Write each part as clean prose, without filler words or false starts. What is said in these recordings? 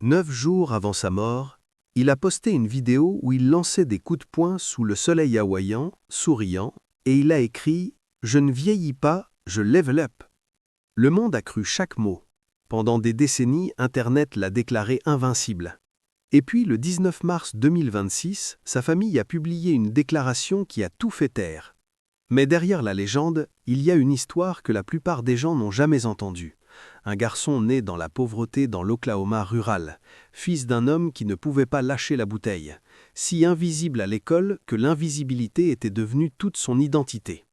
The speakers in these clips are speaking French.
9 jours avant sa mort, il a posté une vidéo où il lançait des coups de poing sous le soleil hawaïen, souriant, et il a écrit « Je ne vieillis pas, je level up ». Le monde a cru chaque mot. Pendant des décennies, Internet l'a déclaré invincible. Et puis, le 19 mars 2026, sa famille a publié une déclaration qui a tout fait taire. Mais derrière la légende, il y a une histoire que la plupart des gens n'ont jamais entendue. Un garçon né dans la pauvreté dans l'Oklahoma rural, fils d'un homme qui ne pouvait pas lâcher la bouteille, si invisible à l'école que l'invisibilité était devenue toute son identité.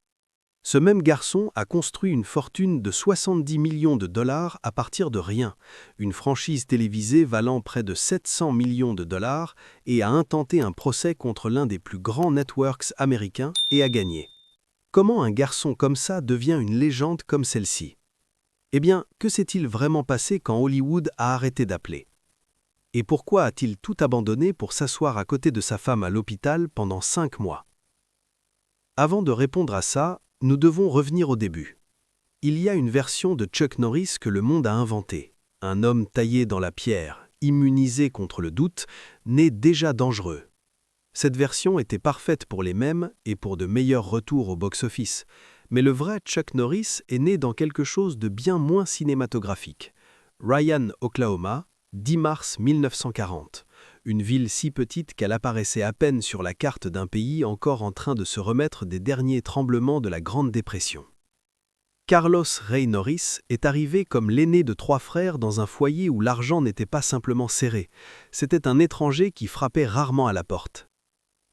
Ce même garçon a construit une fortune de 70 millions de dollars à partir de rien, une franchise télévisée valant près de 700 millions de dollars et a intenté un procès contre l'un des plus grands networks américains et a gagné. Comment un garçon comme ça devient une légende comme celle-ci? Eh bien, que s'est-il vraiment passé quand Hollywood a arrêté d'appeler? Et pourquoi a-t-il tout abandonné pour s'asseoir à côté de sa femme à l'hôpital pendant 5 mois? Avant de répondre à ça, nous devons revenir au début. Il y a une version de Chuck Norris que le monde a inventée. Un homme taillé dans la pierre, immunisé contre le doute, né déjà dangereux. Cette version était parfaite pour les mèmes et pour de meilleurs retours au box-office. Mais le vrai Chuck Norris est né dans quelque chose de bien moins cinématographique. Ryan, Oklahoma, 10 mars 1940. Une ville si petite qu'elle apparaissait à peine sur la carte d'un pays encore en train de se remettre des derniers tremblements de la Grande Dépression. Carlos Ray Norris est arrivé comme l'aîné de 3 frères dans un foyer où l'argent n'était pas simplement serré. C'était un étranger qui frappait rarement à la porte.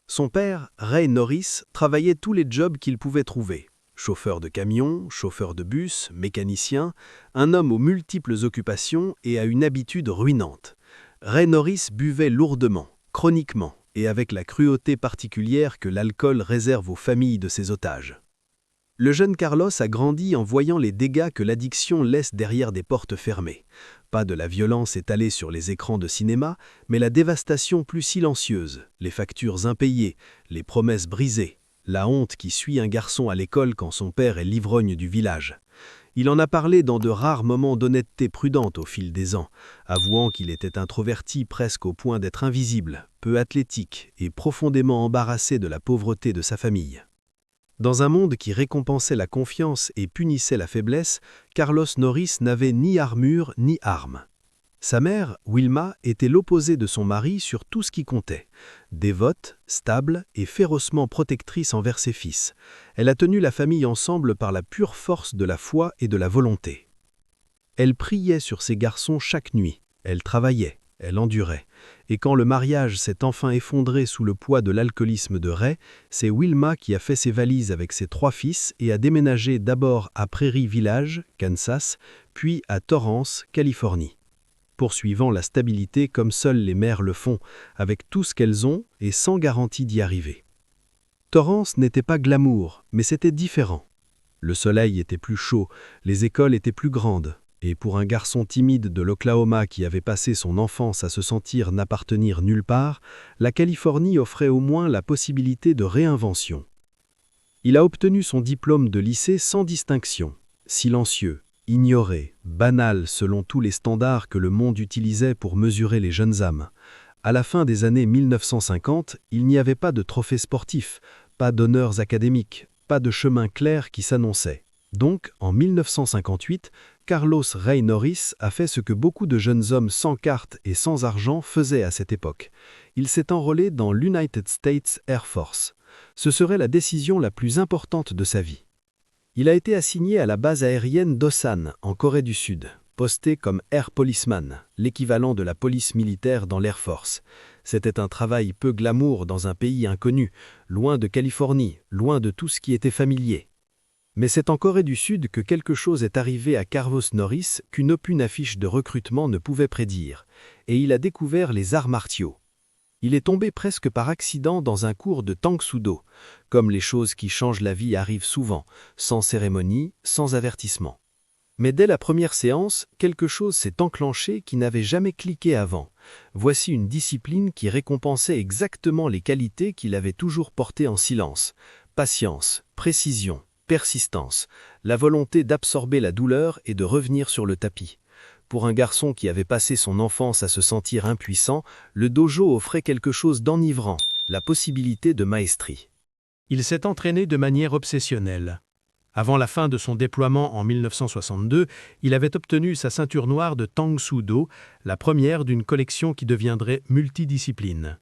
Son père, Ray Norris, travaillait tous les jobs qu'il pouvait trouver. Chauffeur de camion, chauffeur de bus, mécanicien, un homme aux multiples occupations et à une habitude ruinante. Ray Norris buvait lourdement, chroniquement, et avec la cruauté particulière que l'alcool réserve aux familles de ses otages. Le jeune Carlos a grandi en voyant les dégâts que l'addiction laisse derrière des portes fermées. Pas de la violence étalée sur les écrans de cinéma, mais la dévastation plus silencieuse, les factures impayées, les promesses brisées, la honte qui suit un garçon à l'école quand son père est l'ivrogne du village. Il en a parlé dans de rares moments d'honnêteté prudente au fil des ans, avouant qu'il était introverti presque au point d'être invisible, peu athlétique et profondément embarrassé de la pauvreté de sa famille. Dans un monde qui récompensait la confiance et punissait la faiblesse, Carlos Norris n'avait ni armure ni arme. Sa mère, Wilma, était l'opposé de son mari sur tout ce qui comptait. Dévote, stable et férocement protectrice envers ses fils, elle a tenu la famille ensemble par la pure force de la foi et de la volonté. Elle priait sur ses garçons chaque nuit, elle travaillait, elle endurait. Et quand le mariage s'est enfin effondré sous le poids de l'alcoolisme de Ray, c'est Wilma qui a fait ses valises avec ses 3 fils et a déménagé d'abord à Prairie Village, Kansas, puis à Torrance, Californie. Poursuivant la stabilité comme seules les mères le font, avec tout ce qu'elles ont et sans garantie d'y arriver. Torrance n'était pas glamour, mais c'était différent. Le soleil était plus chaud, les écoles étaient plus grandes, et pour un garçon timide de l'Oklahoma qui avait passé son enfance à se sentir n'appartenir nulle part, la Californie offrait au moins la possibilité de réinvention. Il a obtenu son diplôme de lycée sans distinction, silencieux, ignoré, banal selon tous les standards que le monde utilisait pour mesurer les jeunes âmes. À la fin des années 1950, il n'y avait pas de trophée sportif, pas d'honneurs académiques, pas de chemin clair qui s'annonçait. Donc, en 1958, Carlos Ray Norris a fait ce que beaucoup de jeunes hommes sans carte et sans argent faisaient à cette époque. Il s'est enrôlé dans l'United States Air Force. Ce serait la décision la plus importante de sa vie. Il a été assigné à la base aérienne d'Osan, en Corée du Sud, posté comme Air Policeman, l'équivalent de la police militaire dans l'Air Force. C'était un travail peu glamour dans un pays inconnu, loin de Californie, loin de tout ce qui était familier. Mais c'est en Corée du Sud que quelque chose est arrivé à Carlos Norris qu'aucune affiche de recrutement ne pouvait prédire, et il a découvert les arts martiaux. Il est tombé presque par accident dans un cours de Tang Soo Do, comme les choses qui changent la vie arrivent souvent, sans cérémonie, sans avertissement. Mais dès la première séance, quelque chose s'est enclenché qui n'avait jamais cliqué avant. Voici une discipline qui récompensait exactement les qualités qu'il avait toujours portées en silence. Patience, précision, persistance, la volonté d'absorber la douleur et de revenir sur le tapis. Pour un garçon qui avait passé son enfance à se sentir impuissant, le dojo offrait quelque chose d'enivrant, la possibilité de maestrie. Il s'est entraîné de manière obsessionnelle. Avant la fin de son déploiement en 1962, il avait obtenu sa ceinture noire de Tang Soo Do, la première d'une collection qui deviendrait multidiscipline.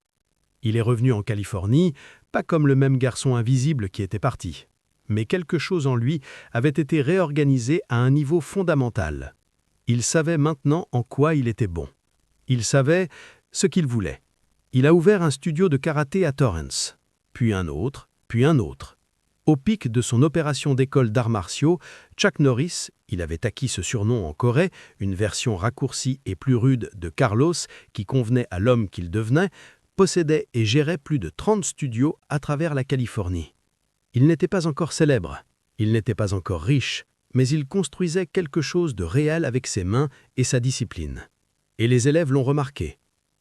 Il est revenu en Californie, pas comme le même garçon invisible qui était parti. Mais quelque chose en lui avait été réorganisé à un niveau fondamental. Il savait maintenant en quoi il était bon. Il savait ce qu'il voulait. Il a ouvert un studio de karaté à Torrance, puis un autre, puis un autre. Au pic de son opération d'école d'arts martiaux, Chuck Norris, il avait acquis ce surnom en Corée, une version raccourcie et plus rude de Carlos qui convenait à l'homme qu'il devenait, possédait et gérait plus de 30 studios à travers la Californie. Il n'était pas encore célèbre, il n'était pas encore riche, mais il construisait quelque chose de réel avec ses mains et sa discipline. Et les élèves l'ont remarqué.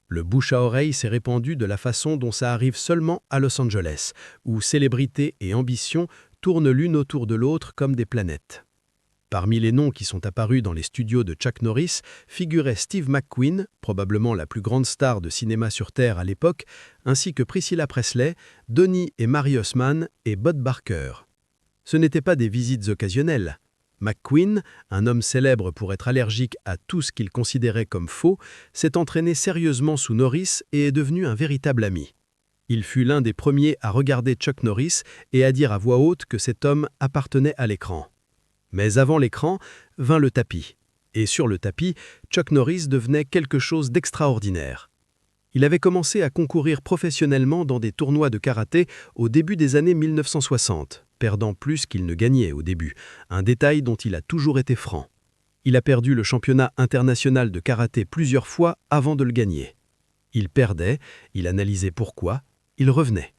Le bouche à oreille s'est répandu de la façon dont ça arrive seulement à Los Angeles, où célébrité et ambition tournent l'une autour de l'autre comme des planètes. Parmi les noms qui sont apparus dans les studios de Chuck Norris figuraient Steve McQueen, probablement la plus grande star de cinéma sur Terre à l'époque, ainsi que Priscilla Presley, Donnie et Mary Osman et Bud Barker. Ce n'étaient pas des visites occasionnelles. McQueen, un homme célèbre pour être allergique à tout ce qu'il considérait comme faux, s'est entraîné sérieusement sous Norris et est devenu un véritable ami. Il fut l'un des premiers à regarder Chuck Norris et à dire à voix haute que cet homme appartenait à l'écran. Mais avant l'écran, vint le tapis. Et sur le tapis, Chuck Norris devenait quelque chose d'extraordinaire. Il avait commencé à concourir professionnellement dans des tournois de karaté au début des années 1960, perdant plus qu'il ne gagnait au début, un détail dont il a toujours été franc. Il a perdu le championnat international de karaté plusieurs fois avant de le gagner. Il perdait, il analysait pourquoi, il revenait.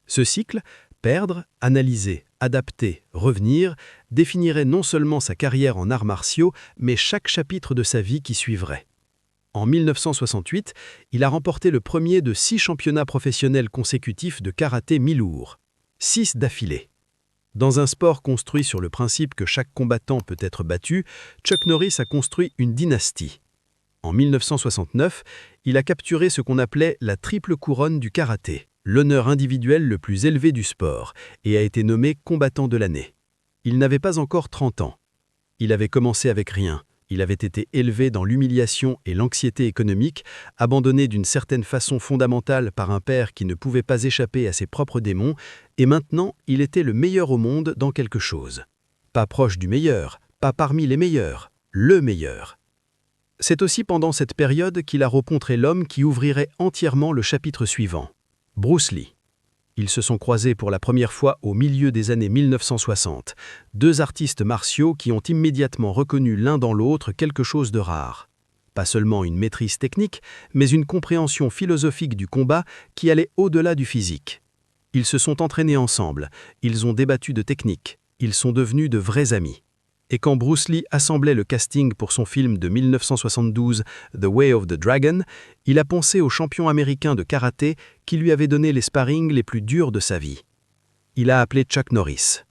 Ce cycle, perdre, analyser, adapter, revenir, définirait non seulement sa carrière en arts martiaux, mais chaque chapitre de sa vie qui suivrait. En 1968, il a remporté le premier de 6 championnats professionnels consécutifs de karaté mi-lourd, 6 d'affilée. Dans un sport construit sur le principe que chaque combattant peut être battu, Chuck Norris a construit une dynastie. En 1969, il a capturé ce qu'on appelait la triple couronne du karaté, l'honneur individuel le plus élevé du sport, et a été nommé combattant de l'année. Il n'avait pas encore 30 ans. Il avait commencé avec rien. Il avait été élevé dans l'humiliation et l'anxiété économique, abandonné d'une certaine façon fondamentale par un père qui ne pouvait pas échapper à ses propres démons, et maintenant il était le meilleur au monde dans quelque chose. Pas proche du meilleur, pas parmi les meilleurs, le meilleur. C'est aussi pendant cette période qu'il a rencontré l'homme qui ouvrirait entièrement le chapitre suivant, Bruce Lee. Ils se sont croisés pour la première fois au milieu des années 1960, 2 artistes martiaux qui ont immédiatement reconnu l'un dans l'autre quelque chose de rare. Pas seulement une maîtrise technique, mais une compréhension philosophique du combat qui allait au-delà du physique. Ils se sont entraînés ensemble, ils ont débattu de techniques, ils sont devenus de vrais amis. Et quand Bruce Lee assemblait le casting pour son film de 1972, The Way of the Dragon, il a pensé au champion américain de karaté qui lui avait donné les sparrings les plus durs de sa vie. Il a appelé Chuck Norris.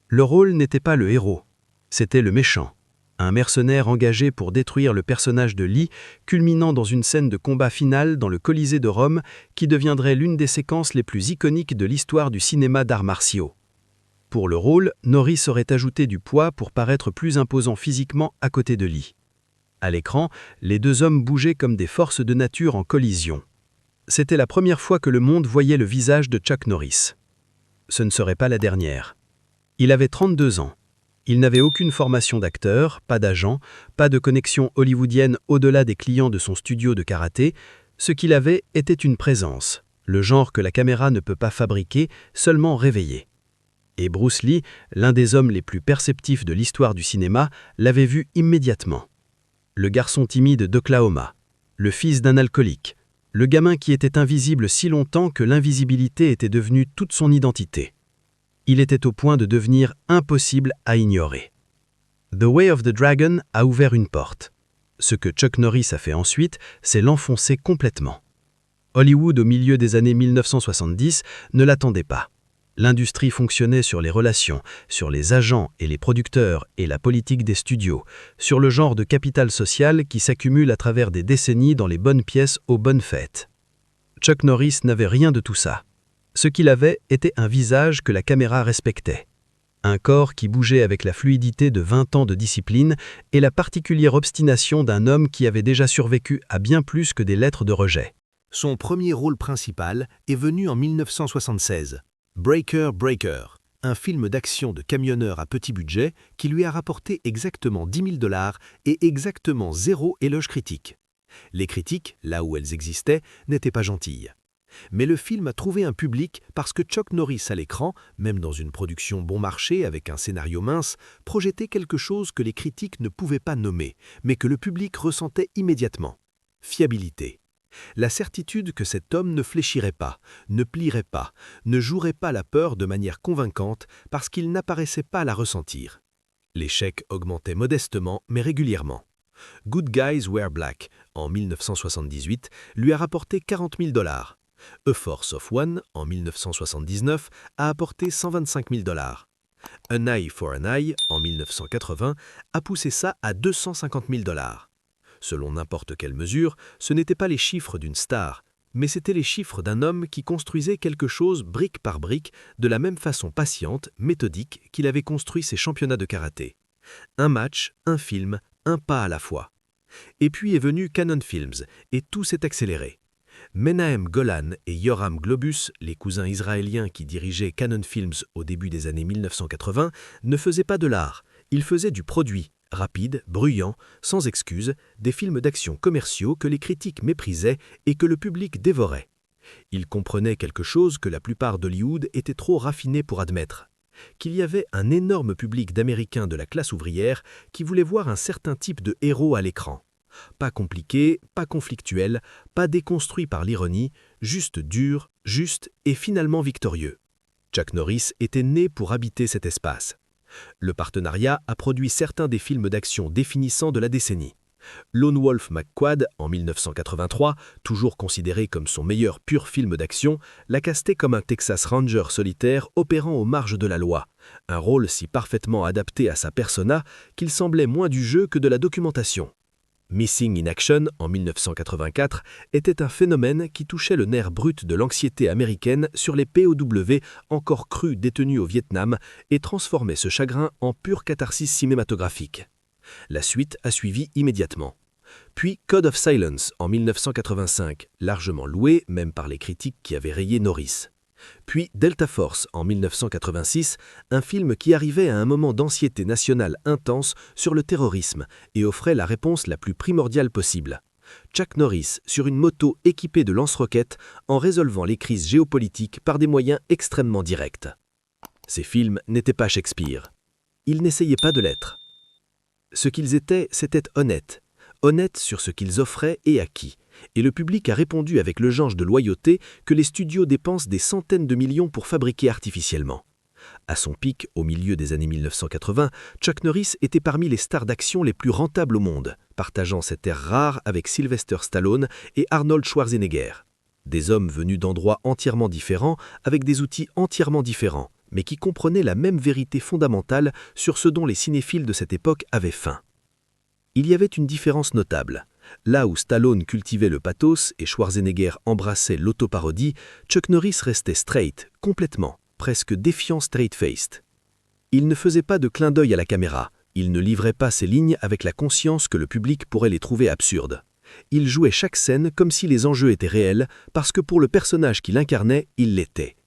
Le rôle n'était pas le héros, c'était le méchant, un mercenaire engagé pour détruire le personnage de Lee, culminant dans une scène de combat finale dans le Colisée de Rome qui deviendrait l'une des séquences les plus iconiques de l'histoire du cinéma d'arts martiaux. Pour le rôle, Norris aurait ajouté du poids pour paraître plus imposant physiquement à côté de Lee. À l'écran, les 2 hommes bougeaient comme des forces de nature en collision. C'était la première fois que le monde voyait le visage de Chuck Norris. Ce ne serait pas la dernière. Il avait 32 ans. Il n'avait aucune formation d'acteur, pas d'agent, pas de connexion hollywoodienne au-delà des clients de son studio de karaté. Ce qu'il avait était une présence, le genre que la caméra ne peut pas fabriquer, seulement réveiller. Et Bruce Lee, l'un des hommes les plus perceptifs de l'histoire du cinéma, l'avait vu immédiatement. Le garçon timide d'Oklahoma, le fils d'un alcoolique, le gamin qui était invisible si longtemps que l'invisibilité était devenue toute son identité. Il était au point de devenir impossible à ignorer. The Way of the Dragon a ouvert une porte. Ce que Chuck Norris a fait ensuite, c'est l'enfoncer complètement. Hollywood, au milieu des années 1970, ne l'attendait pas. L'industrie fonctionnait sur les relations, sur les agents et les producteurs et la politique des studios, sur le genre de capital social qui s'accumule à travers des décennies dans les bonnes pièces aux bonnes fêtes. Chuck Norris n'avait rien de tout ça. Ce qu'il avait était un visage que la caméra respectait. Un corps qui bougeait avec la fluidité de 20 ans de discipline et la particulière obstination d'un homme qui avait déjà survécu à bien plus que des lettres de rejet. Son premier rôle principal est venu en 1976. Breaker Breaker, un film d'action de camionneur à petit budget qui lui a rapporté exactement 10 000 $ et exactement 0 éloge critique. Les critiques, là où elles existaient, n'étaient pas gentilles. Mais le film a trouvé un public parce que Chuck Norris à l'écran, même dans une production bon marché avec un scénario mince, projetait quelque chose que les critiques ne pouvaient pas nommer, mais que le public ressentait immédiatement. Fiabilité. La certitude que cet homme ne fléchirait pas, ne plierait pas, ne jouerait pas la peur de manière convaincante parce qu'il n'apparaissait pas à la ressentir. L'échec augmentait modestement mais régulièrement. Good Guys Wear Black, en 1978, lui a rapporté 40 000 $. A Force of One, en 1979, a apporté 125 000 $. An Eye for an Eye, en 1980, a poussé ça à 250 000 $. Selon n'importe quelle mesure, ce n'étaient pas les chiffres d'une star, mais c'étaient les chiffres d'un homme qui construisait quelque chose brique par brique de la même façon patiente, méthodique qu'il avait construit ses championnats de karaté. Un match, un film, un pas à la fois. Et puis est venu Cannon Films, et tout s'est accéléré. Menahem Golan et Yoram Globus, les cousins israéliens qui dirigeaient Cannon Films au début des années 1980, ne faisaient pas de l'art, ils faisaient du produit. Rapide, bruyant, sans excuse, des films d'action commerciaux que les critiques méprisaient et que le public dévorait. Ils comprenaient quelque chose que la plupart d'Hollywood était trop raffiné pour admettre, qu'il y avait un énorme public d'Américains de la classe ouvrière qui voulait voir un certain type de héros à l'écran. Pas compliqué, pas conflictuel, pas déconstruit par l'ironie, juste dur, juste et finalement victorieux. Chuck Norris était né pour habiter cet espace. Le partenariat a produit certains des films d'action définissants de la décennie. Lone Wolf McQuad, en 1983, toujours considéré comme son meilleur pur film d'action, l'a casté comme un Texas Ranger solitaire opérant aux marges de la loi, un rôle si parfaitement adapté à sa persona qu'il semblait moins du jeu que de la documentation. Missing in Action, en 1984, était un phénomène qui touchait le nerf brut de l'anxiété américaine sur les POW encore crus détenus au Vietnam et transformait ce chagrin en pure catharsis cinématographique. La suite a suivi immédiatement. Puis Code of Silence, en 1985, largement loué, même par les critiques qui avaient rayé Norris. Puis Delta Force, en 1986, un film qui arrivait à un moment d'anxiété nationale intense sur le terrorisme et offrait la réponse la plus primordiale possible. Chuck Norris sur une moto équipée de lance-roquettes en résolvant les crises géopolitiques par des moyens extrêmement directs. Ces films n'étaient pas Shakespeare. Ils n'essayaient pas de l'être. Ce qu'ils étaient, c'était honnêtes sur ce qu'ils offraient et à qui. Et le public a répondu avec le genre de loyauté que les studios dépensent des centaines de millions pour fabriquer artificiellement. À son pic, au milieu des années 1980, Chuck Norris était parmi les stars d'action les plus rentables au monde, partageant cette ère rare avec Sylvester Stallone et Arnold Schwarzenegger. Des hommes venus d'endroits entièrement différents, avec des outils entièrement différents, mais qui comprenaient la même vérité fondamentale sur ce dont les cinéphiles de cette époque avaient faim. Il y avait une différence notable. Là où Stallone cultivait le pathos et Schwarzenegger embrassait l'autoparodie, Chuck Norris restait straight, complètement, presque défiant straight-faced. Il ne faisait pas de clin d'œil à la caméra, il ne livrait pas ses lignes avec la conscience que le public pourrait les trouver absurdes. Il jouait chaque scène comme si les enjeux étaient réels, parce que pour le personnage qu'il incarnait, il l'était.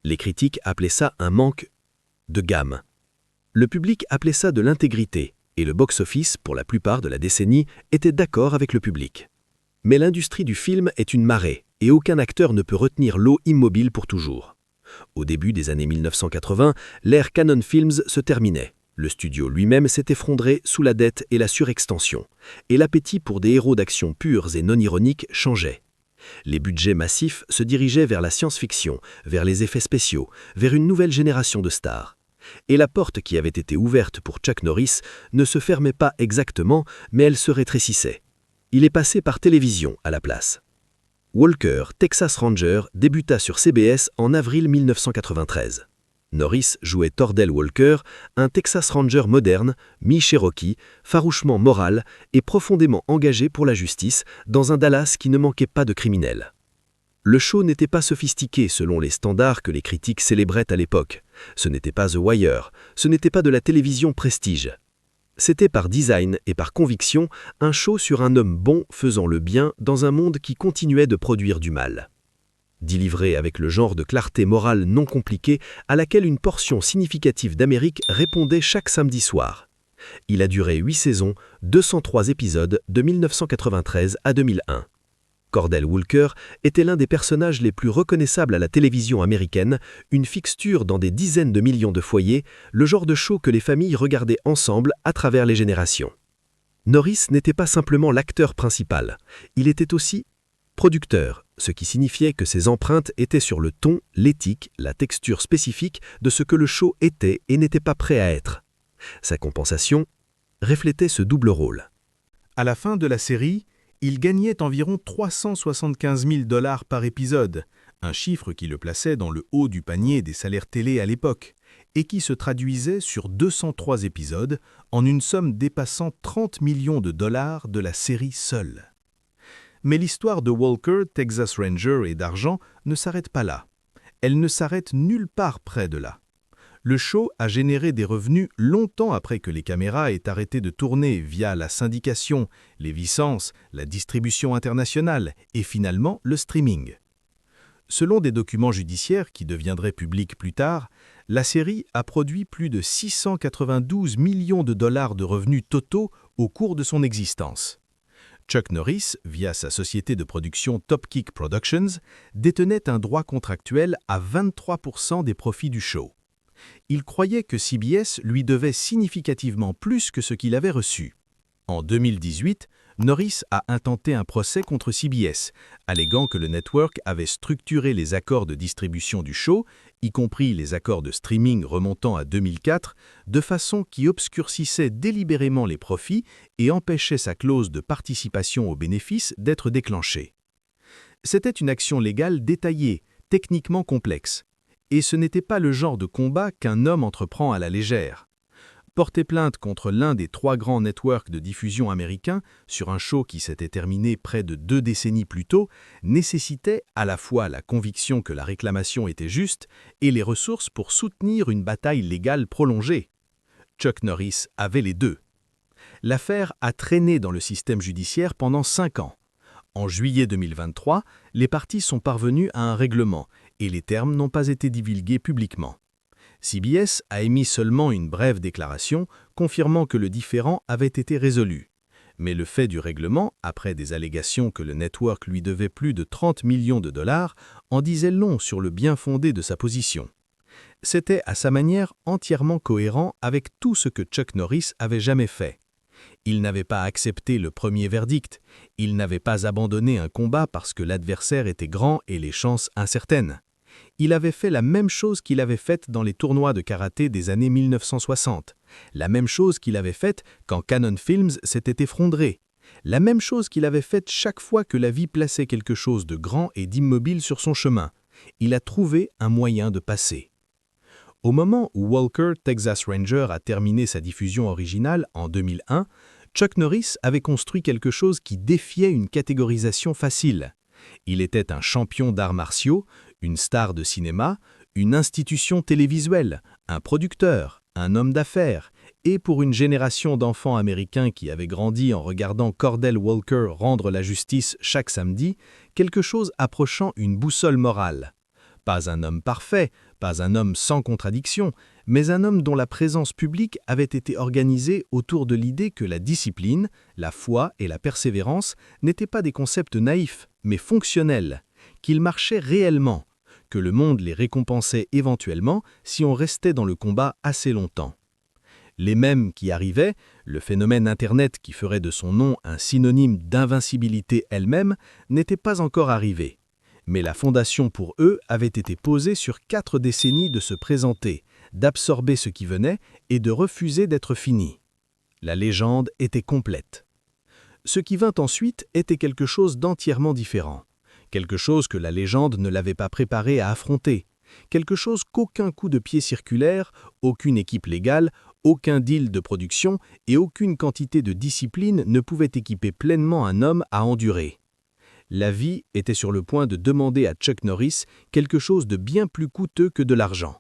Les critiques appelaient ça un manque de gamme. Le public appelait ça de l'intégrité, et le box-office, pour la plupart de la décennie, était d'accord avec le public. Mais l'industrie du film est une marée, et aucun acteur ne peut retenir l'eau immobile pour toujours. Au début des années 1980, l'ère Cannon Films se terminait. Le studio lui-même s'est effondré sous la dette et la surextension, et l'appétit pour des héros d'action purs et non ironiques changeait. Les budgets massifs se dirigeaient vers la science-fiction, vers les effets spéciaux, vers une nouvelle génération de stars. Et la porte qui avait été ouverte pour Chuck Norris ne se fermait pas exactement, mais elle se rétrécissait. Il est passé par télévision à la place. Walker, Texas Ranger, débuta sur CBS en avril 1993. Norris jouait Tordell Walker, un Texas Ranger moderne, mi-Cherokee, farouchement moral et profondément engagé pour la justice, dans un Dallas qui ne manquait pas de criminels. Le show n'était pas sophistiqué selon les standards que les critiques célébraient à l'époque. Ce n'était pas The Wire, ce n'était pas de la télévision prestige. C'était par design et par conviction un show sur un homme bon faisant le bien dans un monde qui continuait de produire du mal. Délivré avec le genre de clarté morale non compliquée à laquelle une portion significative d'Amérique répondait chaque samedi soir. Il a duré 8 saisons, 203 épisodes de 1993 à 2001. Tordell Walker était l'un des personnages les plus reconnaissables à la télévision américaine, une fixture dans des dizaines de millions de foyers, le genre de show que les familles regardaient ensemble à travers les générations. Norris n'était pas simplement l'acteur principal, il était aussi producteur, ce qui signifiait que ses empreintes étaient sur le ton, l'éthique, la texture spécifique de ce que le show était et n'était pas prêt à être. Sa compensation reflétait ce double rôle. À la fin de la série, il gagnait environ 375 000 $ par épisode, un chiffre qui le plaçait dans le haut du panier des salaires télé à l'époque, et qui se traduisait sur 203 épisodes en une somme dépassant 30 millions de dollars de la série seule. Mais l'histoire de Walker, Texas Ranger et d'argent ne s'arrête pas là. Elle ne s'arrête nulle part près de là. Le show a généré des revenus longtemps après que les caméras aient arrêté de tourner via la syndication, les licences, la distribution internationale et finalement le streaming. Selon des documents judiciaires qui deviendraient publics plus tard, la série a produit plus de 692 millions de dollars de revenus totaux au cours de son existence. Chuck Norris, via sa société de production Top Kick Productions, détenait un droit contractuel à 23% des profits du show. Il croyait que CBS lui devait significativement plus que ce qu'il avait reçu. En 2018, Norris a intenté un procès contre CBS, alléguant que le network avait structuré les accords de distribution du show, y compris les accords de streaming remontant à 2004, de façon qui obscurcissait délibérément les profits et empêchait sa clause de participation aux bénéfices d'être déclenchée. C'était une action légale détaillée, techniquement complexe. Et ce n'était pas le genre de combat qu'un homme entreprend à la légère. Porter plainte contre l'un des 3 grands networks de diffusion américains sur un show qui s'était terminé près de 2 décennies plus tôt nécessitait à la fois la conviction que la réclamation était juste et les ressources pour soutenir une bataille légale prolongée. Chuck Norris avait les deux. L'affaire a traîné dans le système judiciaire pendant 5 ans. En juillet 2023, les parties sont parvenues à un règlement et les termes n'ont pas été divulgués publiquement. CBS a émis seulement une brève déclaration confirmant que le différend avait été résolu. Mais le fait du règlement, après des allégations que le network lui devait plus de 30 millions de dollars, en disait long sur le bien fondé de sa position. C'était à sa manière entièrement cohérent avec tout ce que Chuck Norris avait jamais fait. Il n'avait pas accepté le premier verdict, il n'avait pas abandonné un combat parce que l'adversaire était grand et les chances incertaines. Il avait fait la même chose qu'il avait faite dans les tournois de karaté des années 1960, la même chose qu'il avait faite quand Canon Films s'était effondré, la même chose qu'il avait faite chaque fois que la vie plaçait quelque chose de grand et d'immobile sur son chemin. Il a trouvé un moyen de passer. Au moment où Walker, Texas Ranger a terminé sa diffusion originale en 2001, Chuck Norris avait construit quelque chose qui défiait une catégorisation facile. Il était un champion d'arts martiaux, une star de cinéma, une institution télévisuelle, un producteur, un homme d'affaires, et pour une génération d'enfants américains qui avaient grandi en regardant Tordell Walker rendre la justice chaque samedi, quelque chose approchant une boussole morale. Pas un homme parfait, pas un homme sans contradiction, mais un homme dont la présence publique avait été organisée autour de l'idée que la discipline, la foi et la persévérance n'étaient pas des concepts naïfs, mais fonctionnels, qu'ils marchaient réellement, que le monde les récompensait éventuellement si on restait dans le combat assez longtemps. Les mêmes qui arrivaient, le phénomène Internet qui ferait de son nom un synonyme d'invincibilité elle-même, n'était pas encore arrivé. Mais la fondation pour eux avait été posée sur 4 décennies de se présenter, d'absorber ce qui venait et de refuser d'être fini. La légende était complète. Ce qui vint ensuite était quelque chose d'entièrement différent. quelque chose que la légende ne l'avait pas préparé à affronter, quelque chose qu'aucun coup de pied circulaire, aucune équipe légale, aucun deal de production et aucune quantité de discipline ne pouvaient équiper pleinement un homme à endurer. La vie était sur le point de demander à Chuck Norris quelque chose de bien plus coûteux que de l'argent.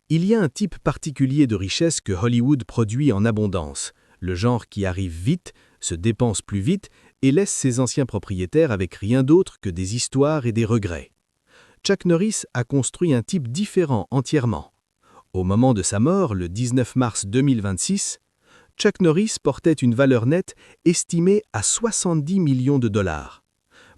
Il y a un type particulier de richesse que Hollywood produit en abondance, le genre qui arrive vite, se dépense plus vite et laisse ses anciens propriétaires avec rien d'autre que des histoires et des regrets. Chuck Norris a construit un type différent entièrement. Au moment de sa mort, le 19 mars 2026, Chuck Norris portait une valeur nette estimée à 70 millions de dollars.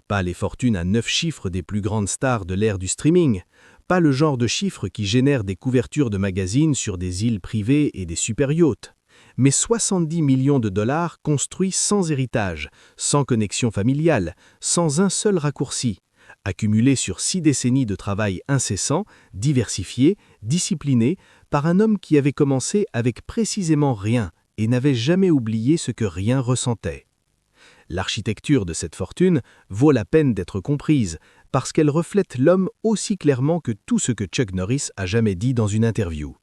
Pas les fortunes à 9 chiffres des plus grandes stars de l'ère du streaming, pas le genre de chiffres qui génèrent des couvertures de magazines sur des îles privées et des super yachts, mais 70 millions de dollars construits sans héritage, sans connexion familiale, sans un seul raccourci, accumulés sur 6 décennies de travail incessant, diversifié, discipliné, par un homme qui avait commencé avec précisément rien et n'avait jamais oublié ce que rien ressentait. L'architecture de cette fortune vaut la peine d'être comprise parce qu'elle reflète l'homme aussi clairement que tout ce que Chuck Norris a jamais dit dans une interview.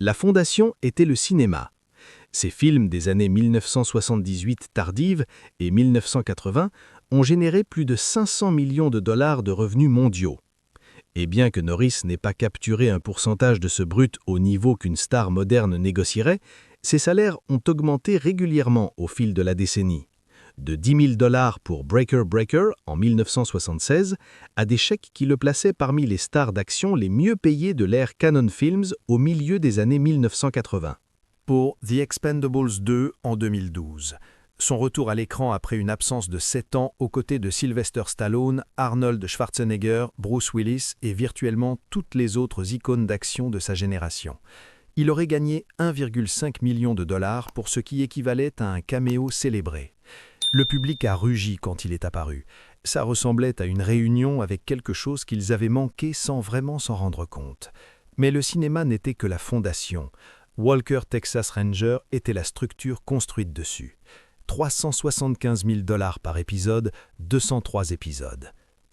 La fondation était le cinéma. Ces films des années 1978 tardives et 1980 ont généré plus de 500 millions de dollars de revenus mondiaux. Et bien que Norris n'ait pas capturé un pourcentage de ce brut au niveau qu'une star moderne négocierait, ses salaires ont augmenté régulièrement au fil de la décennie. De 10 000 $ pour Breaker Breaker en 1976 à des chèques qui le plaçaient parmi les stars d'action les mieux payées de l'ère Canon Films au milieu des années 1980. Pour The Expendables 2 en 2012. Son retour à l'écran après une absence de 7 ans aux côtés de Sylvester Stallone, Arnold Schwarzenegger, Bruce Willis et virtuellement toutes les autres icônes d'action de sa génération. Il aurait gagné 1,5 million de dollars pour ce qui équivalait à un caméo célébré. Le public a rugi quand il est apparu. Ça ressemblait à une réunion avec quelque chose qu'ils avaient manqué sans vraiment s'en rendre compte. Mais le cinéma n'était que la fondation. Walker Texas Ranger était la structure construite dessus. 375 000 $ par épisode, 203 épisodes.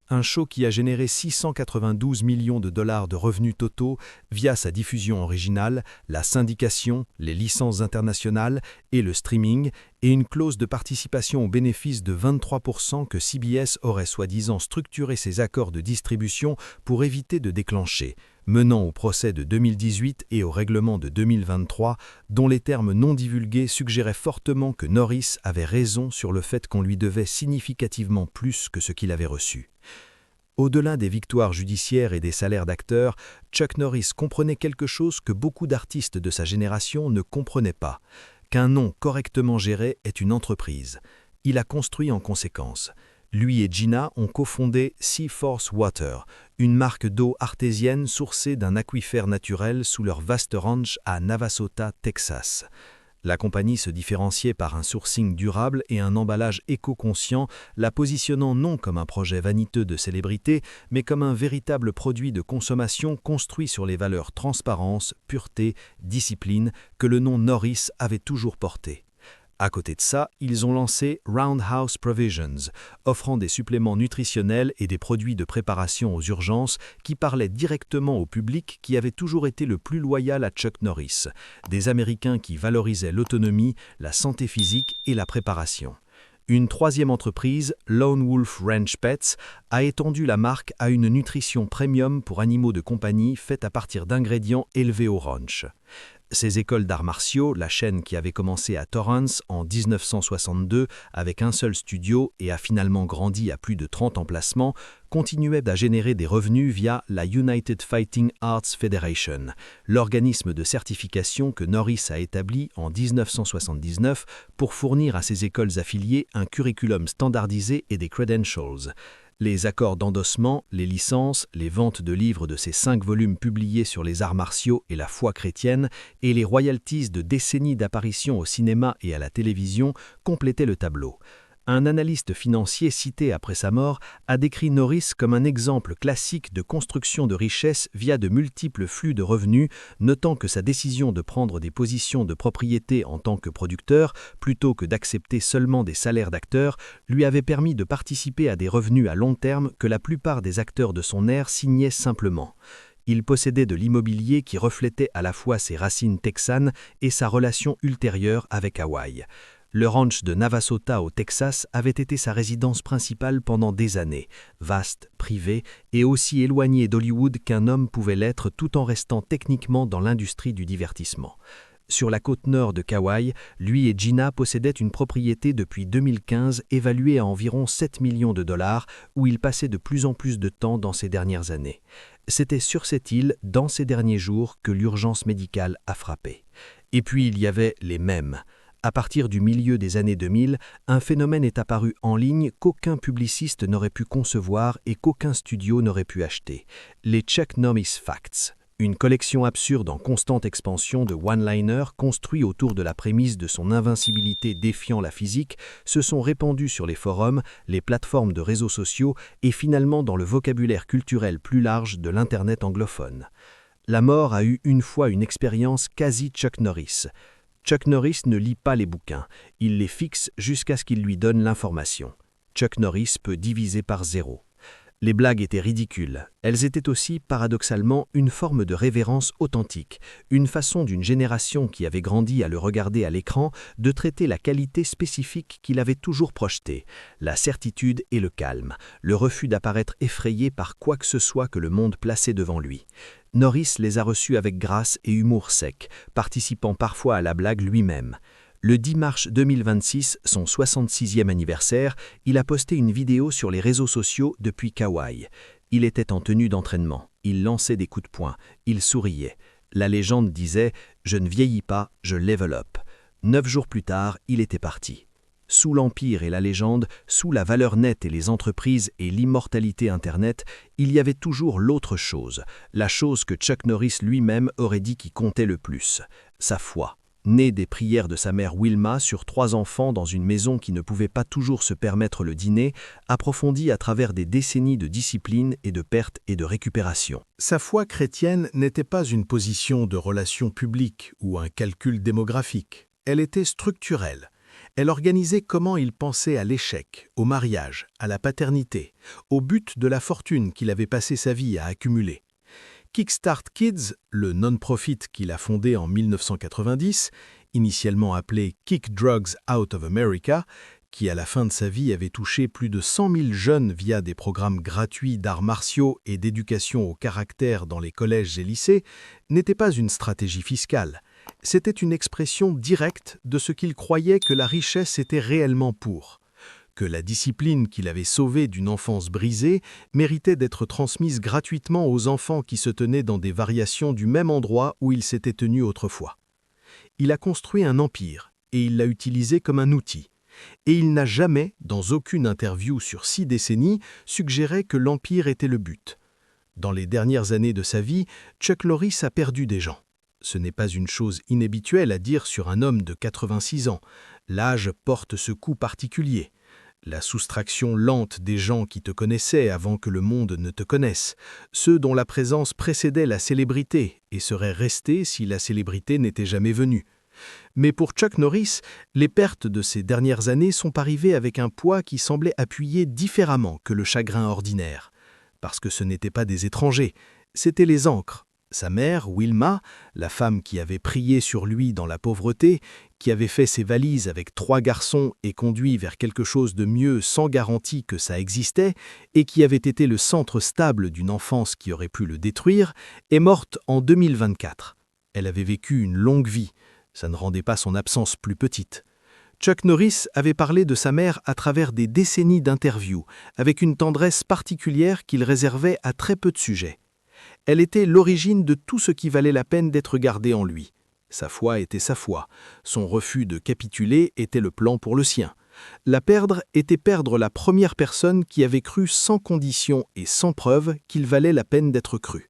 Un show qui a généré 692 millions de dollars de revenus totaux via sa diffusion originale, la syndication, les licences internationales et le streaming, et une clause de participation aux bénéfices de 23% que CBS aurait soi-disant structuré ses accords de distribution pour éviter de déclencher, menant au procès de 2018 et au règlement de 2023, dont les termes non divulgués suggéraient fortement que Norris avait raison sur le fait qu'on lui devait significativement plus que ce qu'il avait reçu. Au-delà des victoires judiciaires et des salaires d'acteurs, Chuck Norris comprenait quelque chose que beaucoup d'artistes de sa génération ne comprenaient pas, qu'un nom correctement géré est une entreprise. Il a construit en conséquence. Lui et Gina ont cofondé Sea Force Water, une marque d'eau artésienne sourcée d'un aquifère naturel sous leur vaste ranch à Navasota, Texas. La compagnie se différenciait par un sourcing durable et un emballage éco-conscient, la positionnant non comme un projet vaniteux de célébrité, mais comme un véritable produit de consommation construit sur les valeurs transparence, pureté, discipline que le nom Norris avait toujours porté. À côté de ça, ils ont lancé Roundhouse Provisions, offrant des suppléments nutritionnels et des produits de préparation aux urgences qui parlaient directement au public qui avait toujours été le plus loyal à Chuck Norris, des Américains qui valorisaient l'autonomie, la santé physique et la préparation. Une troisième entreprise, Lone Wolf Ranch Pets, a étendu la marque à une nutrition premium pour animaux de compagnie faite à partir d'ingrédients élevés au ranch. Ces écoles d'arts martiaux, la chaîne qui avait commencé à Torrance en 1962 avec un seul studio et a finalement grandi à plus de 30 emplacements, continuaient à générer des revenus via la United Fighting Arts Federation, l'organisme de certification que Norris a établi en 1979 pour fournir à ses écoles affiliées un curriculum standardisé et des credentials. Les accords d'endossement, les licences, les ventes de livres de ces 5 volumes publiés sur les arts martiaux et la foi chrétienne et les royalties de décennies d'apparitions au cinéma et à la télévision complétaient le tableau. Un analyste financier cité après sa mort a décrit Norris comme un exemple classique de construction de richesse via de multiples flux de revenus, notant que sa décision de prendre des positions de propriété en tant que producteur, plutôt que d'accepter seulement des salaires d'acteurs, lui avait permis de participer à des revenus à long terme que la plupart des acteurs de son ère signaient simplement. Il possédait de l'immobilier qui reflétait à la fois ses racines texanes et sa relation ultérieure avec Hawaï. Le ranch de Navasota au Texas avait été sa résidence principale pendant des années, vaste, privé et aussi éloigné d'Hollywood qu'un homme pouvait l'être tout en restant techniquement dans l'industrie du divertissement. Sur la côte nord de Kauai, lui et Gina possédaient une propriété depuis 2015 évaluée à environ 7 millions de dollars où il passait de plus en plus de temps dans ces dernières années. C'était sur cette île, dans ces derniers jours, que l'urgence médicale a frappé. Et puis il y avait les mèmes. À partir du milieu des années 2000, un phénomène est apparu en ligne qu'aucun publiciste n'aurait pu concevoir et qu'aucun studio n'aurait pu acheter. Les Chuck Norris Facts. Une collection absurde en constante expansion de one-liners construits autour de la prémisse de son invincibilité défiant la physique se sont répandus sur les forums, les plateformes de réseaux sociaux et finalement dans le vocabulaire culturel plus large de l'Internet anglophone. La mort a eu une fois une expérience quasi Chuck Norris. Chuck Norris ne lit pas les bouquins, il les fixe jusqu'à ce qu'il lui donne l'information. Chuck Norris peut diviser par 0. Les blagues étaient ridicules. Elles étaient aussi, paradoxalement, une forme de révérence authentique, une façon d'une génération qui avait grandi à le regarder à l'écran de traiter la qualité spécifique qu'il avait toujours projetée, la certitude et le calme, le refus d'apparaître effrayé par quoi que ce soit que le monde plaçait devant lui. Norris les a reçus avec grâce et humour sec, participant parfois à la blague lui-même. Le 10 mars 2026, son 66e anniversaire, il a posté une vidéo sur les réseaux sociaux depuis Kauai. Il était en tenue d'entraînement, il lançait des coups de poing, il souriait. La légende disait « Je ne vieillis pas, je level up ». 9 jours plus tard, il était parti. Sous l'Empire et la légende, sous la valeur nette et les entreprises et l'immortalité Internet, il y avait toujours l'autre chose, la chose que Chuck Norris lui-même aurait dit qui comptait le plus, sa foi. Né des prières de sa mère Wilma sur 3 enfants dans une maison qui ne pouvait pas toujours se permettre le dîner, approfondi à travers des décennies de discipline et de perte et de récupération. Sa foi chrétienne n'était pas une position de relation publique ou un calcul démographique. Elle était structurelle. Elle organisait comment il pensait à l'échec, au mariage, à la paternité, au but de la fortune qu'il avait passé sa vie à accumuler. Kickstart Kids, le non-profit qu'il a fondé en 1990, initialement appelé Kick Drugs Out of America, qui à la fin de sa vie avait touché plus de 100 000 jeunes via des programmes gratuits d'arts martiaux et d'éducation au caractère dans les collèges et lycées, n'était pas une stratégie fiscale. C'était une expression directe de ce qu'il croyait que la richesse était réellement pour. Que la discipline qu'il avait sauvée d'une enfance brisée méritait d'être transmise gratuitement aux enfants qui se tenaient dans des variations du même endroit où ils s'étaient tenus autrefois. Il a construit un empire et il l'a utilisé comme un outil. Et il n'a jamais, dans aucune interview sur 6 décennies, suggéré que l'empire était le but. Dans les dernières années de sa vie, Chuck Norris a perdu des gens. Ce n'est pas une chose inhabituelle à dire sur un homme de 86 ans. L'âge porte ce coup particulier. La soustraction lente des gens qui te connaissaient avant que le monde ne te connaisse, ceux dont la présence précédait la célébrité et serait restée si la célébrité n'était jamais venue. Mais pour Chuck Norris, les pertes de ces dernières années sont arrivées avec un poids qui semblait appuyer différemment que le chagrin ordinaire. Parce que ce n'étaient pas des étrangers, c'étaient les ancres. Sa mère, Wilma, la femme qui avait prié sur lui dans la pauvreté, qui avait fait ses valises avec 3 garçons et conduit vers quelque chose de mieux sans garantie que ça existait, et qui avait été le centre stable d'une enfance qui aurait pu le détruire, est morte en 2024. Elle avait vécu une longue vie, ça ne rendait pas son absence plus petite. Chuck Norris avait parlé de sa mère à travers des décennies d'interviews, avec une tendresse particulière qu'il réservait à très peu de sujets. Elle était l'origine de tout ce qui valait la peine d'être gardé en lui. Sa foi était sa foi. Son refus de capituler était le plan pour le sien. La perdre était perdre la première personne qui avait cru sans condition et sans preuve qu'il valait la peine d'être cru.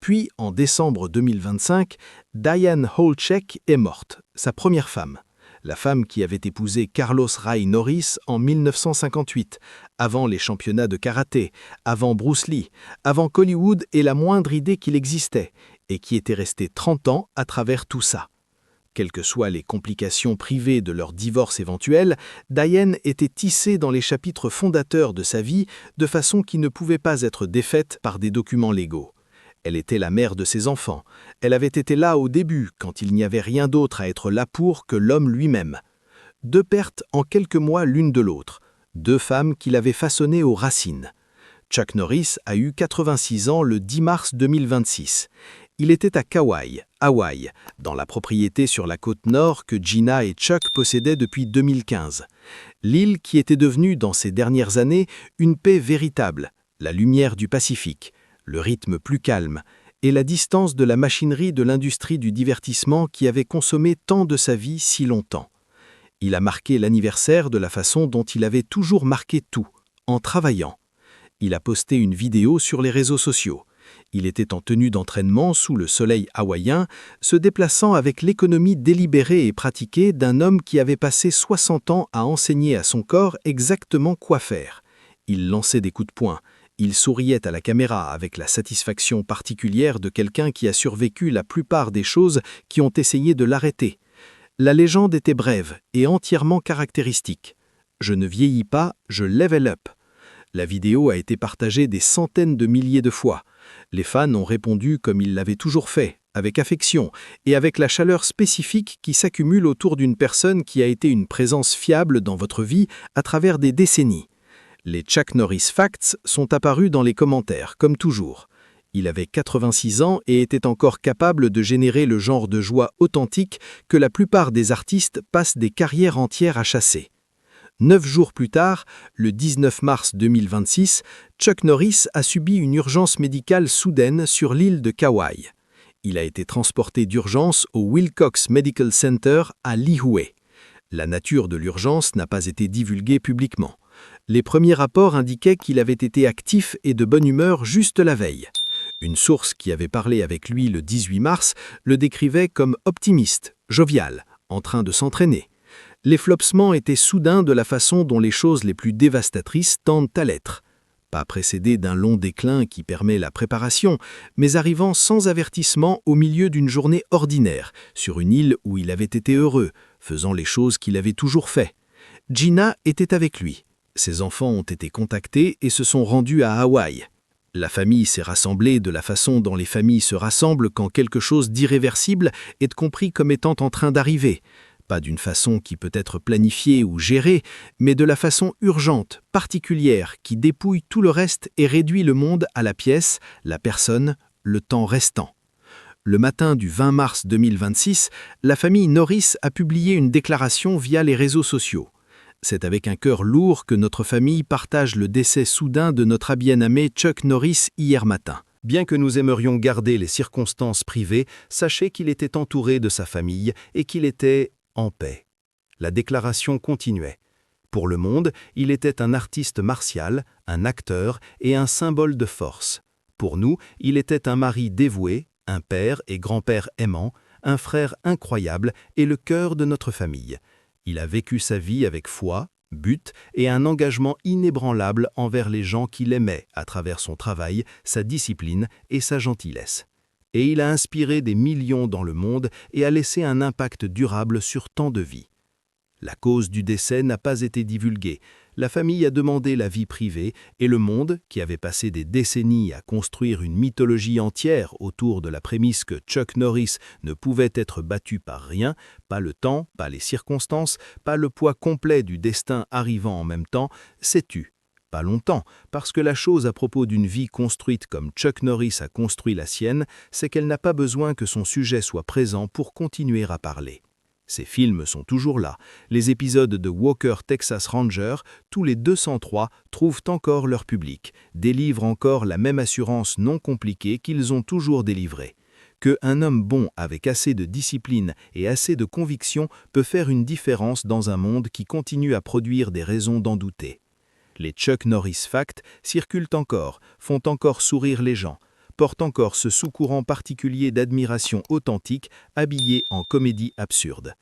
Puis, en décembre 2025, Diane Holchek est morte, sa première femme. la femme qui avait épousé Carlos Ray Norris en 1958, avant les championnats de karaté, avant Bruce Lee, avant qu'Hollywood ait la moindre idée qu'il existait, et qui était restée 30 ans à travers tout ça. Quelles que soient les complications privées de leur divorce éventuel, Diane était tissée dans les chapitres fondateurs de sa vie de façon qui ne pouvait pas être défaite par des documents légaux. Elle était la mère de ses enfants. Elle avait été là au début, quand il n'y avait rien d'autre à être là pour que l'homme lui-même. 2 pertes en quelques mois l'une de l'autre. 2 femmes qu'il avait façonnées aux racines. Chuck Norris a eu 86 ans le 10 mars 2026. Il était à Kauai, Hawaï, dans la propriété sur la côte nord que Gina et Chuck possédaient depuis 2015. L'île qui était devenue, dans ces dernières années, une paix véritable, la lumière du Pacifique, le rythme plus calme, et la distance de la machinerie de l'industrie du divertissement qui avait consommé tant de sa vie si longtemps. Il a marqué l'anniversaire de la façon dont il avait toujours marqué tout, en travaillant. Il a posté une vidéo sur les réseaux sociaux. Il était en tenue d'entraînement sous le soleil hawaïen, se déplaçant avec l'économie délibérée et pratiquée d'un homme qui avait passé 60 ans à enseigner à son corps exactement quoi faire. Il lançait des coups de poing. Il souriait à la caméra avec la satisfaction particulière de quelqu'un qui a survécu la plupart des choses qui ont essayé de l'arrêter. La légende était brève et entièrement caractéristique. Je ne vieillis pas, je level up. La vidéo a été partagée des centaines de milliers de fois. Les fans ont répondu comme ils l'avaient toujours fait, avec affection et avec la chaleur spécifique qui s'accumule autour d'une personne qui a été une présence fiable dans votre vie à travers des décennies. Les Chuck Norris Facts sont apparus dans les commentaires, comme toujours. Il avait 86 ans et était encore capable de générer le genre de joie authentique que la plupart des artistes passent des carrières entières à chasser. 9 jours plus tard, le 19 mars 2026, Chuck Norris a subi une urgence médicale soudaine sur l'île de Kauai. Il a été transporté d'urgence au Wilcox Medical Center à Lihue. La nature de l'urgence n'a pas été divulguée publiquement. Les premiers rapports indiquaient qu'il avait été actif et de bonne humeur juste la veille. Une source qui avait parlé avec lui le 18 mars le décrivait comme optimiste, jovial, en train de s'entraîner. L'efflopsement était soudain de la façon dont les choses les plus dévastatrices tendent à l'être. Pas précédé d'un long déclin qui permet la préparation, mais arrivant sans avertissement au milieu d'une journée ordinaire, sur une île où il avait été heureux, faisant les choses qu'il avait toujours fait. Gina était avec lui. Ses enfants ont été contactés et se sont rendus à Hawaï. La famille s'est rassemblée de la façon dont les familles se rassemblent quand quelque chose d'irréversible est compris comme étant en train d'arriver. Pas d'une façon qui peut être planifiée ou gérée, mais de la façon urgente, particulière, qui dépouille tout le reste et réduit le monde à la pièce, la personne, le temps restant. Le matin du 20 mars 2026, la famille Norris a publié une déclaration via les réseaux sociaux. C'est avec un cœur lourd que notre famille partage le décès soudain de notre bien-aimé Chuck Norris hier matin. Bien que nous aimerions garder les circonstances privées, sachez qu'il était entouré de sa famille et qu'il était en paix. La déclaration continuait. Pour le monde, il était un artiste martial, un acteur et un symbole de force. Pour nous, il était un mari dévoué, un père et grand-père aimant, un frère incroyable et le cœur de notre famille. Il a vécu sa vie avec foi, but et un engagement inébranlable envers les gens qu'il aimait à travers son travail, sa discipline et sa gentillesse. Et il a inspiré des millions dans le monde et a laissé un impact durable sur tant de vies. La cause du décès n'a pas été divulguée. La famille a demandé la vie privée et le monde, qui avait passé des décennies à construire une mythologie entière autour de la prémisse que Chuck Norris ne pouvait être battu par rien, pas le temps, pas les circonstances, pas le poids complet du destin arrivant en même temps, s'est tu. Pas longtemps, parce que la chose à propos d'une vie construite comme Chuck Norris a construit la sienne, c'est qu'elle n'a pas besoin que son sujet soit présent pour continuer à parler. Ces films sont toujours là. Les épisodes de Walker Texas Ranger, tous les 203, trouvent encore leur public, délivrent encore la même assurance non compliquée qu'ils ont toujours délivrée. Qu'un homme bon avec assez de discipline et assez de conviction peut faire une différence dans un monde qui continue à produire des raisons d'en douter. Les Chuck Norris Facts circulent encore, font encore sourire les gens, portent encore ce sous-courant particulier d'admiration authentique habillé en comédie absurde.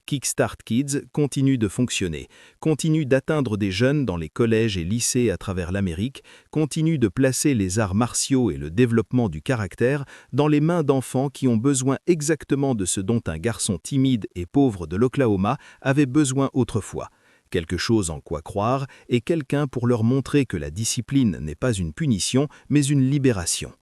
Kickstart Kids continue de fonctionner, continue d'atteindre des jeunes dans les collèges et lycées à travers l'Amérique, continue de placer les arts martiaux et le développement du caractère dans les mains d'enfants qui ont besoin exactement de ce dont un garçon timide et pauvre de l'Oklahoma avait besoin autrefois. Quelque chose en quoi croire et quelqu'un pour leur montrer que la discipline n'est pas une punition mais une libération.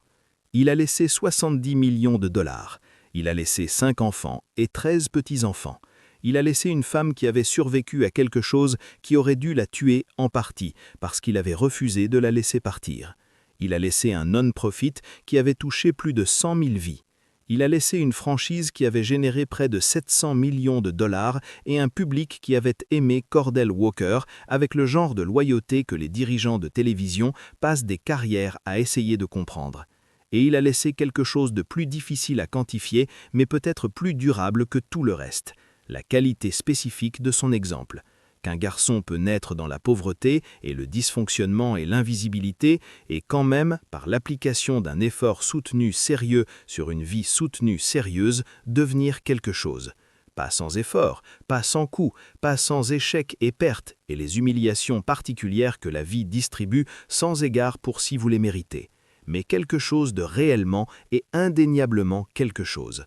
Il a laissé 70 millions de dollars. Il a laissé 5 enfants et 13 petits-enfants. Il a laissé une femme qui avait survécu à quelque chose qui aurait dû la tuer en partie parce qu'il avait refusé de la laisser partir. Il a laissé un non-profit qui avait touché plus de 100 000 vies. Il a laissé une franchise qui avait généré près de 700 millions de dollars et un public qui avait aimé Cordell Walker avec le genre de loyauté que les dirigeants de télévision passent des carrières à essayer de comprendre. Et il a laissé quelque chose de plus difficile à quantifier, mais peut-être plus durable que tout le reste. La qualité spécifique de son exemple. Qu'un garçon peut naître dans la pauvreté et le dysfonctionnement et l'invisibilité, et quand même, par l'application d'un effort soutenu sérieux sur une vie soutenue sérieuse, devenir quelque chose. Pas sans effort, pas sans coût, pas sans échecs et pertes, et les humiliations particulières que la vie distribue sans égard pour si vous les méritez. Mais quelque chose de réellement et indéniablement quelque chose.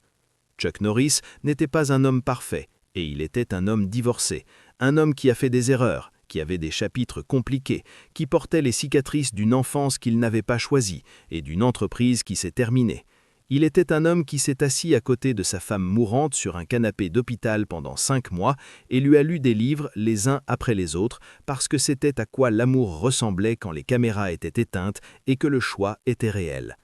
Chuck Norris n'était pas un homme parfait, et il était un homme divorcé, un homme qui a fait des erreurs, qui avait des chapitres compliqués, qui portait les cicatrices d'une enfance qu'il n'avait pas choisie et d'une entreprise qui s'est terminée. Il était un homme qui s'est assis à côté de sa femme mourante sur un canapé d'hôpital pendant 5 mois et lui a lu des livres les uns après les autres parce que c'était à quoi l'amour ressemblait quand les caméras étaient éteintes et que le choix était réel.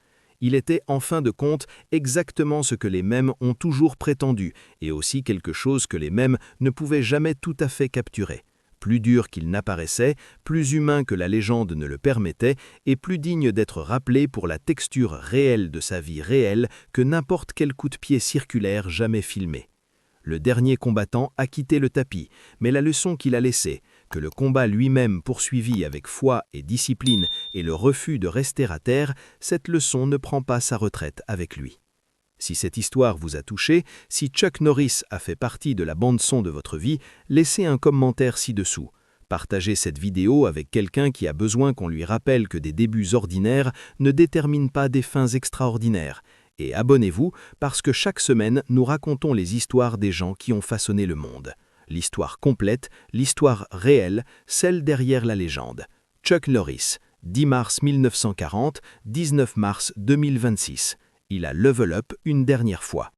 Il était en fin de compte exactement ce que les mèmes ont toujours prétendu et aussi quelque chose que les mèmes ne pouvaient jamais tout à fait capturer. Plus dur qu'il n'apparaissait, plus humain que la légende ne le permettait et plus digne d'être rappelé pour la texture réelle de sa vie réelle que n'importe quel coup de pied circulaire jamais filmé. Le dernier combattant a quitté le tapis, mais la leçon qu'il a laissée, que le combat lui-même poursuivi avec foi et discipline et le refus de rester à terre, cette leçon ne prend pas sa retraite avec lui. Si cette histoire vous a touché, si Chuck Norris a fait partie de la bande-son de votre vie, laissez un commentaire ci-dessous. Partagez cette vidéo avec quelqu'un qui a besoin qu'on lui rappelle que des débuts ordinaires ne déterminent pas des fins extraordinaires. Et abonnez-vous parce que chaque semaine, nous racontons les histoires des gens qui ont façonné le monde. L'histoire complète, l'histoire réelle, celle derrière la légende. Chuck Norris, 10 mars 1940, 19 mars 2026. Il a level up une dernière fois.